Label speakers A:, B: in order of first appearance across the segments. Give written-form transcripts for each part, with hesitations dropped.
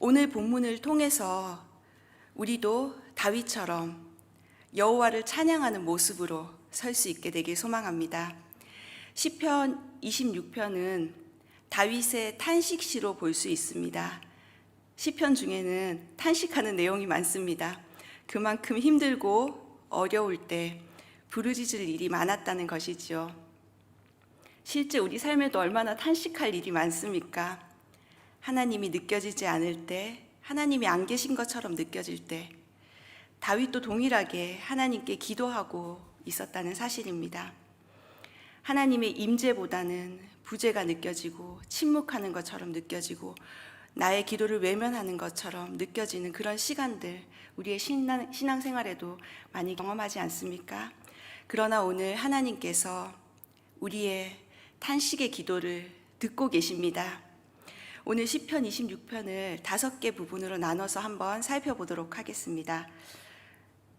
A: 오늘 본문을 통해서 우리도 다윗처럼 여호와를 찬양하는 모습으로 설 수 있게 되길 소망합니다. 시편 26편은 다윗의 탄식시로 볼 수 있습니다. 시편 중에는 탄식하는 내용이 많습니다. 그만큼 힘들고 어려울 때 부르짖을 일이 많았다는 것이죠. 실제 우리 삶에도 얼마나 탄식할 일이 많습니까? 하나님이 느껴지지 않을 때, 하나님이 안 계신 것처럼 느껴질 때, 다윗도 동일하게 하나님께 기도하고 있었다는 사실입니다. 하나님의 임재보다는 부재가 느껴지고 침묵하는 것처럼 느껴지고 나의 기도를 외면하는 것처럼 느껴지는 그런 시간들, 우리의 신앙생활에도 많이 경험하지 않습니까? 그러나 오늘 하나님께서 우리의 탄식의 기도를 듣고 계십니다. 오늘 시편 26편을 5개 부분으로 나눠서 한번 살펴보도록 하겠습니다.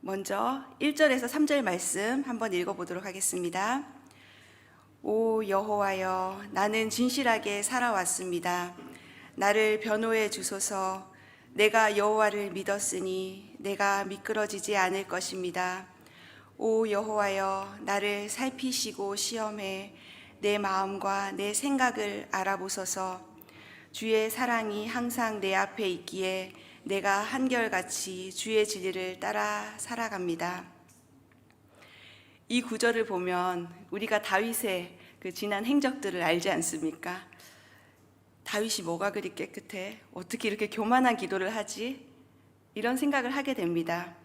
A: 먼저 1절에서 3절 말씀 한번 읽어보도록 하겠습니다. 오 여호와여, 나는 진실하게 살아왔습니다. 나를 변호해 주소서. 내가 여호와를 믿었으니 내가 미끄러지지 않을 것입니다. 오 여호와여, 나를 살피시고 시험해 내 마음과 내 생각을 알아보소서. 주의 사랑이 항상 내 앞에 있기에 내가 한결같이 주의 진리를 따라 살아갑니다. 이 구절을 보면 우리가 다윗의 그 지난 행적들을 알지 않습니까? 다윗이 뭐가 그리 깨끗해? 어떻게 이렇게 교만한 기도를 하지? 이런 생각을 하게 됩니다.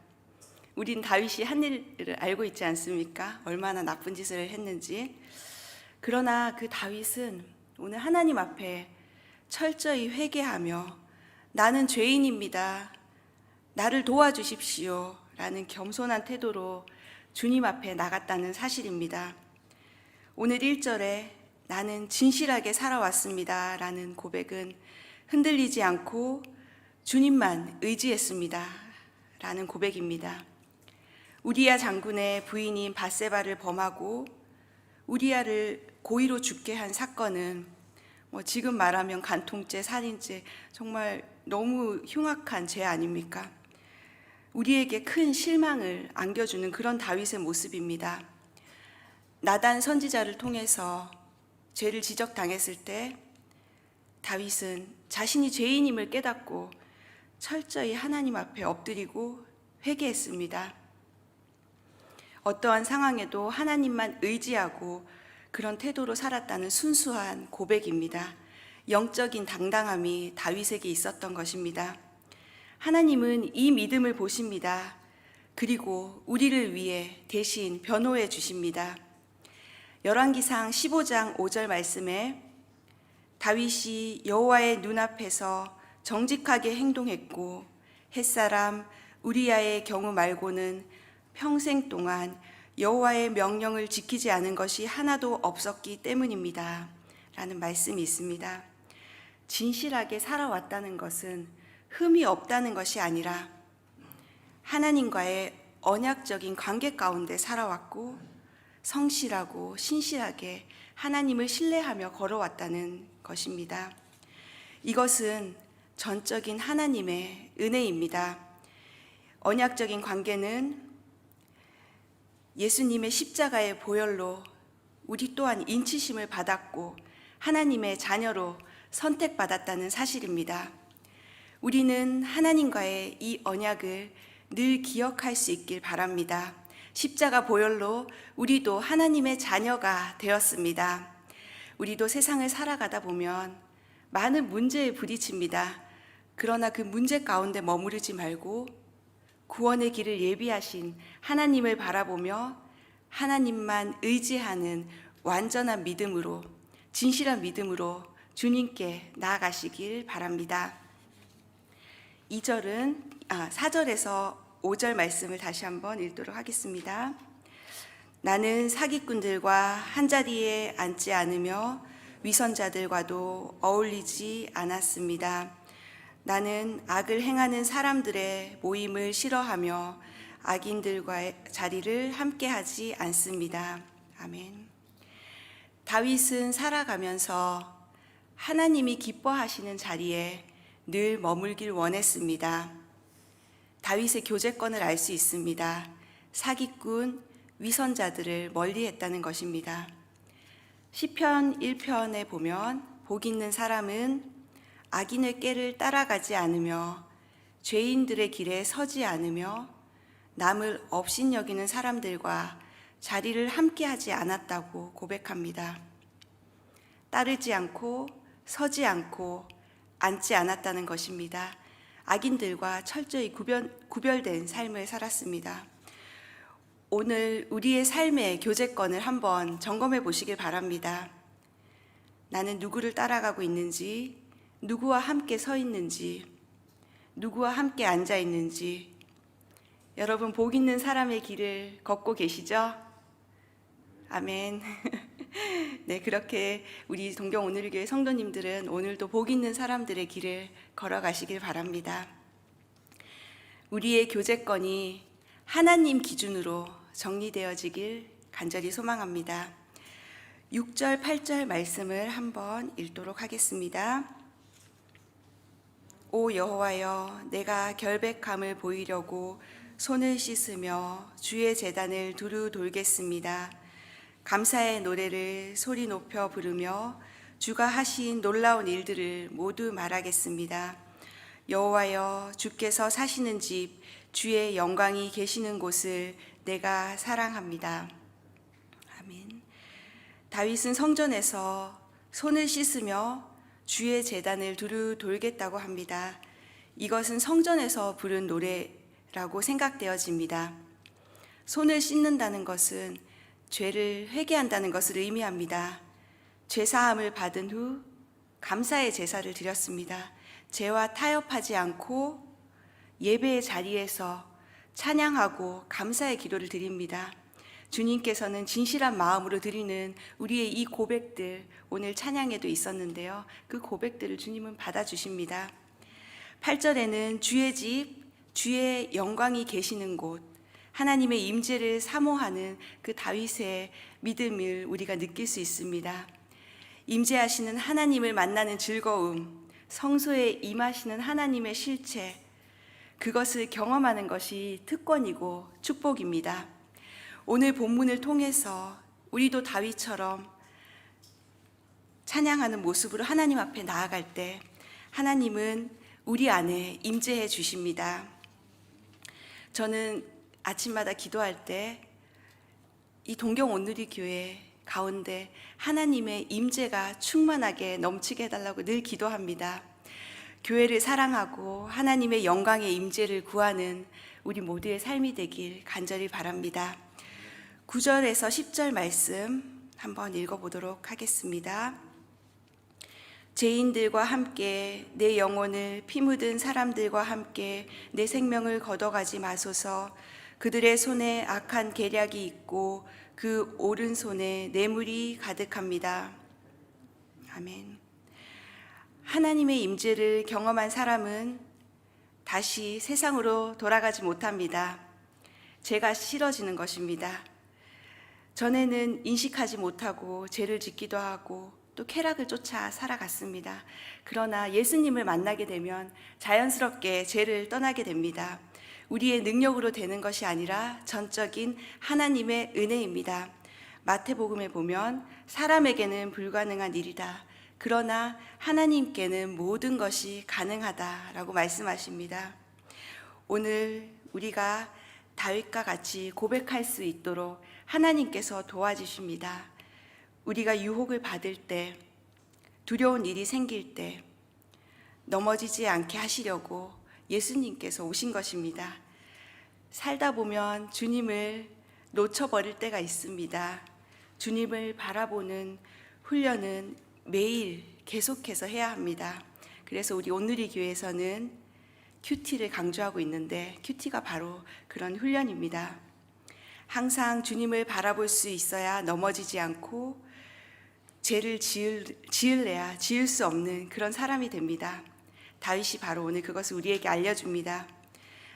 A: 우린 다윗이 한 일을 알고 있지 않습니까? 얼마나 나쁜 짓을 했는지. 그러나 그 다윗은 오늘 하나님 앞에 철저히 회개하며 나는 죄인입니다. 나를 도와주십시오. 라는 겸손한 태도로 주님 앞에 나갔다는 사실입니다. 오늘 1절에 나는 진실하게 살아왔습니다. 라는 고백은 흔들리지 않고 주님만 의지했습니다. 라는 고백입니다. 우리야 장군의 부인인 밧세바를 범하고 우리야를 고의로 죽게 한 사건은 지금 말하면 간통죄, 살인죄, 정말 너무 흉악한 죄 아닙니까? 우리에게 큰 실망을 안겨주는 그런 다윗의 모습입니다. 나단 선지자를 통해서 죄를 지적당했을 때 다윗은 자신이 죄인임을 깨닫고 철저히 하나님 앞에 엎드리고 회개했습니다. 어떠한 상황에도 하나님만 의지하고 그런 태도로 살았다는 순수한 고백입니다. 영적인 당당함이 다윗에게 있었던 것입니다. 하나님은 이 믿음을 보십니다. 그리고 우리를 위해 대신 변호해 주십니다. 열왕기상 15장 5절 말씀에 다윗이 여호와의 눈앞에서 정직하게 행동했고 햇사람 우리야의 경우 말고는 평생 동안 여호와의 명령을 지키지 않은 것이 하나도 없었기 때문입니다. 라는 말씀이 있습니다. 진실하게 살아왔다는 것은 흠이 없다는 것이 아니라 하나님과의 언약적인 관계 가운데 살아왔고 성실하고 신실하게 하나님을 신뢰하며 걸어왔다는 것입니다. 이것은 전적인 하나님의 은혜입니다. 언약적인 관계는 예수님의 십자가의 보혈로 우리 또한 인치심을 받았고 하나님의 자녀로 선택받았다는 사실입니다. 우리는 하나님과의 이 언약을 늘 기억할 수 있길 바랍니다. 십자가 보혈로 우리도 하나님의 자녀가 되었습니다. 우리도 세상을 살아가다 보면 많은 문제에 부딪힙니다. 그러나 그 문제 가운데 머무르지 말고 구원의 길을 예비하신 하나님을 바라보며 하나님만 의지하는 완전한 믿음으로, 진실한 믿음으로 주님께 나아가시길 바랍니다. 4절에서 5절 말씀을 다시 한번 읽도록 하겠습니다. 나는 사기꾼들과 한자리에 앉지 않으며 위선자들과도 어울리지 않았습니다. 나는 악을 행하는 사람들의 모임을 싫어하며 악인들과의 자리를 함께하지 않습니다. 아멘. 다윗은 살아가면서 하나님이 기뻐하시는 자리에 늘 머물길 원했습니다. 다윗의 교제권을 알 수 있습니다. 사기꾼, 위선자들을 멀리했다는 것입니다. 시편 1편에 보면 복 있는 사람은 악인의 꾀를 따라가지 않으며 죄인들의 길에 서지 않으며 남을 업신여기는 사람들과 자리를 함께하지 않았다고 고백합니다. 따르지 않고 서지 않고 앉지 않았다는 것입니다. 악인들과 철저히 구별된 삶을 살았습니다. 오늘 우리의 삶의 교제권을 한번 점검해 보시길 바랍니다. 나는 누구를 따라가고 있는지, 누구와 함께 서 있는지, 누구와 함께 앉아 있는지, 여러분 복 있는 사람의 길을 걷고 계시죠? 아멘. 네, 그렇게 우리 동경 오늘교회 성도님들은 오늘도 복 있는 사람들의 길을 걸어가시길 바랍니다. 우리의 교제권이 하나님 기준으로 정리되어지길 간절히 소망합니다. 6절, 8절 말씀을 한번 읽도록 하겠습니다. 오 여호와여, 내가 결백함을 보이려고 손을 씻으며 주의 제단을 두루 돌겠습니다. 감사의 노래를 소리 높여 부르며 주가 하신 놀라운 일들을 모두 말하겠습니다. 여호와여, 주께서 사시는 집, 주의 영광이 계시는 곳을 내가 사랑합니다. 아멘. 다윗은 성전에서 손을 씻으며 주의 제단을 두루 돌겠다고 합니다. 이것은 성전에서 부른 노래라고 생각되어집니다. 손을 씻는다는 것은 죄를 회개한다는 것을 의미합니다. 죄사함을 받은 후 감사의 제사를 드렸습니다. 죄와 타협하지 않고 예배의 자리에서 찬양하고 감사의 기도를 드립니다. 주님께서는 진실한 마음으로 드리는 우리의 이 고백들, 오늘 찬양에도 있었는데요. 그 고백들을 주님은 받아주십니다. 8절에는 주의 집, 주의 영광이 계시는 곳, 하나님의 임재를 사모하는 그 다윗의 믿음을 우리가 느낄 수 있습니다. 임재하시는 하나님을 만나는 즐거움, 성소에 임하시는 하나님의 실체, 그것을 경험하는 것이 특권이고 축복입니다. 오늘 본문을 통해서 우리도 다윗처럼 찬양하는 모습으로 하나님 앞에 나아갈 때 하나님은 우리 안에 임재해 주십니다. 저는 아침마다 기도할 때 이 동경 온누리 교회 가운데 하나님의 임재가 충만하게 넘치게 해달라고 늘 기도합니다. 교회를 사랑하고 하나님의 영광의 임재를 구하는 우리 모두의 삶이 되길 간절히 바랍니다. 9절에서 10절 말씀 한번 읽어보도록 하겠습니다. 죄인들과 함께 내 영혼을 피 묻은 사람들과 함께 내 생명을 걷어가지 마소서. 그들의 손에 악한 계략이 있고 그 오른손에 뇌물이 가득합니다. 아멘. 하나님의 임재를 경험한 사람은 다시 세상으로 돌아가지 못합니다. 죄가 싫어지는 것입니다. 전에는 인식하지 못하고 죄를 짓기도 하고 또 쾌락을 쫓아 살아갔습니다. 그러나 예수님을 만나게 되면 자연스럽게 죄를 떠나게 됩니다. 우리의 능력으로 되는 것이 아니라 전적인 하나님의 은혜입니다. 마태복음에 보면 사람에게는 불가능한 일이다. 그러나 하나님께는 모든 것이 가능하다라고 말씀하십니다. 오늘 우리가 다윗과 같이 고백할 수 있도록 하나님께서 도와주십니다. 우리가 유혹을 받을 때, 두려운 일이 생길 때 넘어지지 않게 하시려고 예수님께서 오신 것입니다. 살다 보면 주님을 놓쳐버릴 때가 있습니다. 주님을 바라보는 훈련은 매일 계속해서 해야 합니다. 그래서 우리 온누리 교회에서는 큐티를 강조하고 있는데 큐티가 바로 그런 훈련입니다. 항상 주님을 바라볼 수 있어야 넘어지지 않고 죄를 지을래야 지을 수 없는 그런 사람이 됩니다. 다윗이 바로 오늘 그것을 우리에게 알려줍니다.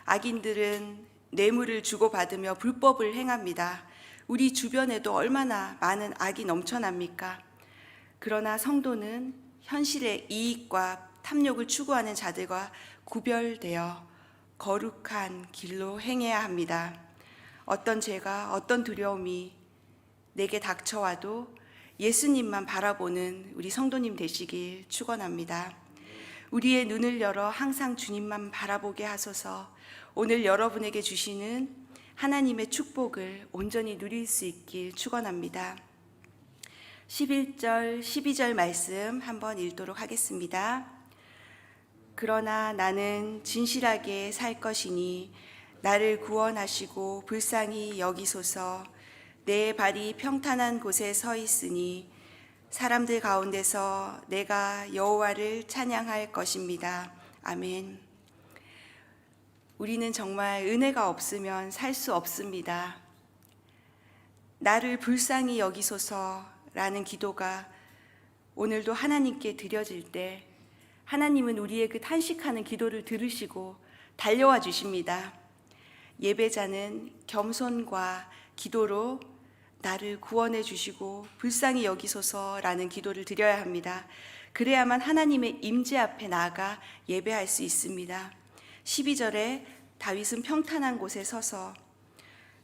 A: 악인들은 뇌물을 주고받으며 불법을 행합니다. 우리 주변에도 얼마나 많은 악이 넘쳐납니까? 그러나 성도는 현실의 이익과 탐욕을 추구하는 자들과 구별되어 거룩한 길로 행해야 합니다. 어떤 죄가, 어떤 두려움이 내게 닥쳐와도 예수님만 바라보는 우리 성도님 되시길 축원합니다. 우리의 눈을 열어 항상 주님만 바라보게 하소서. 오늘 여러분에게 주시는 하나님의 축복을 온전히 누릴 수 있길 축원합니다. 11절, 12절 말씀 한번 읽도록 하겠습니다. 그러나 나는 진실하게 살 것이니 나를 구원하시고 불쌍히 여기소서. 내 발이 평탄한 곳에 서 있으니 사람들 가운데서 내가 여호와를 찬양할 것입니다. 아멘. 우리는 정말 은혜가 없으면 살 수 없습니다. 나를 불쌍히 여기소서라는 기도가 오늘도 하나님께 드려질 때 하나님은 우리의 그 탄식하는 기도를 들으시고 달려와 주십니다. 예배자는 겸손과 기도로 나를 구원해 주시고 불쌍히 여기소서라는 기도를 드려야 합니다. 그래야만 하나님의 임재 앞에 나아가 예배할 수 있습니다. 12절에 다윗은 평탄한 곳에 서서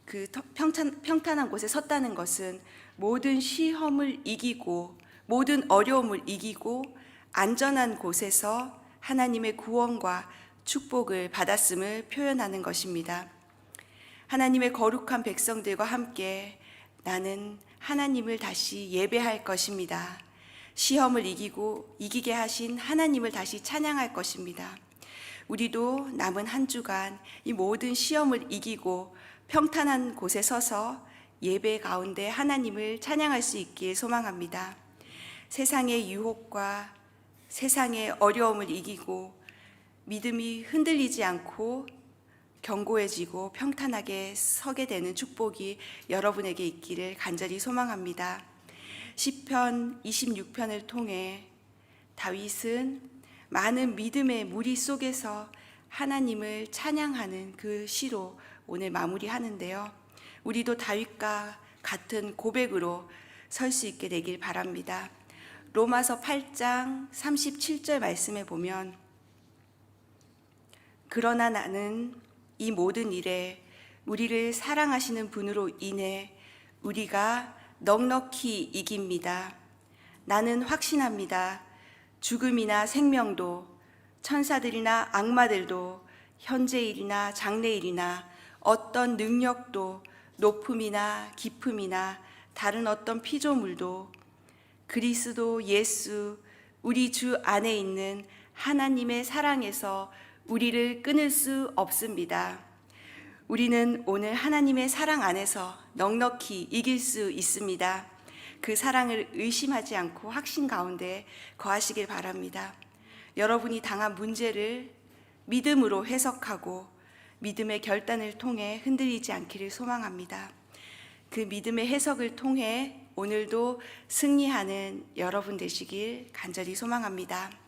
A: 그 평탄한 곳에 섰다는 것은 모든 시험을 이기고 모든 어려움을 이기고 안전한 곳에서 하나님의 구원과 축복을 받았음을 표현하는 것입니다. 하나님의 거룩한 백성들과 함께 나는 하나님을 다시 예배할 것입니다. 시험을 이기게 하신 하나님을 다시 찬양할 것입니다. 우리도 남은 한 주간 이 모든 시험을 이기고 평탄한 곳에 서서 예배 가운데 하나님을 찬양할 수 있길 소망합니다. 세상의 유혹과 세상의 어려움을 이기고 믿음이 흔들리지 않고 견고해지고 평탄하게 서게 되는 축복이 여러분에게 있기를 간절히 소망합니다. 시편 26편을 통해 다윗은 많은 믿음의 무리 속에서 하나님을 찬양하는 그 시로 오늘 마무리하는데요. 우리도 다윗과 같은 고백으로 설 수 있게 되길 바랍니다. 로마서 8장 37절 말씀에 보면 그러나 나는 이 모든 일에 우리를 사랑하시는 분으로 인해 우리가 넉넉히 이깁니다. 나는 확신합니다. 죽음이나 생명도 천사들이나 악마들도 현재일이나 장래일이나 어떤 능력도 높음이나 깊음이나 다른 어떤 피조물도 그리스도 예수 우리 주 안에 있는 하나님의 사랑에서 우리를 끊을 수 없습니다. 우리는 오늘 하나님의 사랑 안에서 넉넉히 이길 수 있습니다. 그 사랑을 의심하지 않고 확신 가운데 거하시길 바랍니다. 여러분이 당한 문제를 믿음으로 해석하고 믿음의 결단을 통해 흔들리지 않기를 소망합니다. 그 믿음의 해석을 통해 오늘도 승리하는 여러분 되시길 간절히 소망합니다.